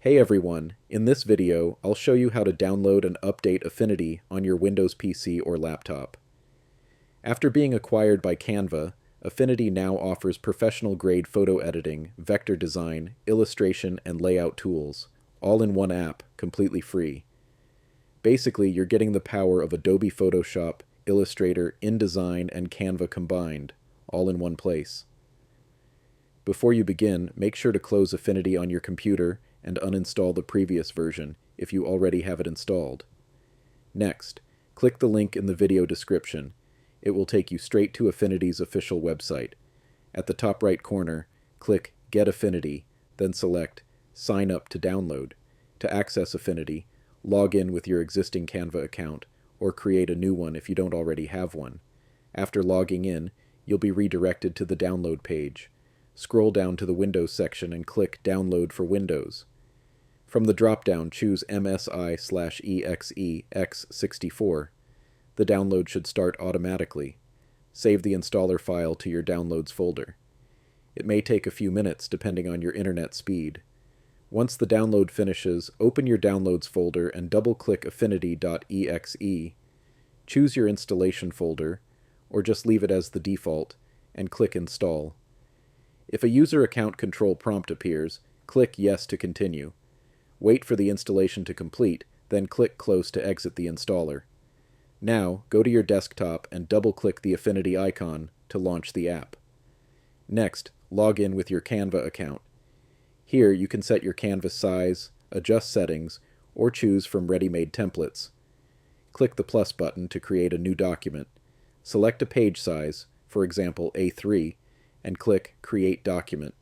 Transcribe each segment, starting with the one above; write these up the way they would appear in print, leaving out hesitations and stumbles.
Hey everyone, in this video, I'll show you how to download and update Affinity on your Windows PC or laptop. After being acquired by Canva, Affinity now offers professional-grade photo editing, vector design, illustration, and layout tools, all in one app, completely free. Basically, you're getting the power of Adobe Photoshop, Illustrator, InDesign, and Canva combined, all in one place. Before you begin, make sure to close Affinity on your computer and uninstall the previous version if you already have it installed. Next, click the link in the video description. It will take you straight to Affinity's official website. At the top right corner, click Get Affinity, then select Sign Up to download. To access Affinity, log in with your existing Canva account, or create a new one if you don't already have one. After logging in, you'll be redirected to the download page. Scroll down to the Windows section and click Download for Windows. From the drop-down, choose MSI/EXE-X64. The download should start automatically. Save the installer file to your Downloads folder. It may take a few minutes depending on your internet speed. Once the download finishes, open your Downloads folder and double-click affinity.exe. Choose your installation folder, or just leave it as the default, and click Install. If a user account control prompt appears, click Yes to continue. Wait for the installation to complete, then click Close to exit the installer. Now, go to your desktop and double-click the Affinity icon to launch the app. Next, log in with your Canva account. Here you can set your canvas size, adjust settings, or choose from ready-made templates. Click the plus button to create a new document. Select a page size, for example A3, and click Create Document.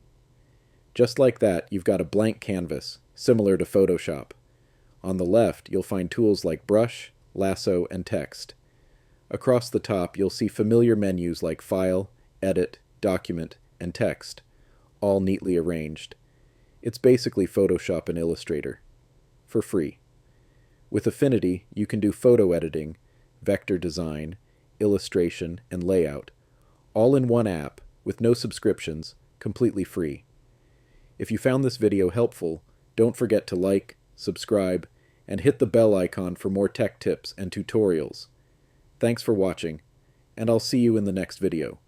Just like that, you've got a blank canvas, similar to Photoshop. On the left, you'll find tools like Brush, Lasso, and Text. Across the top, you'll see familiar menus like File, Edit, Document, and Text, all neatly arranged. It's basically Photoshop and Illustrator, for free. With Affinity, you can do photo editing, vector design, illustration, and layout, all in one app, with no subscriptions, completely free. If you found this video helpful, don't forget to like, subscribe, and hit the bell icon for more tech tips and tutorials. Thanks for watching, and I'll see you in the next video.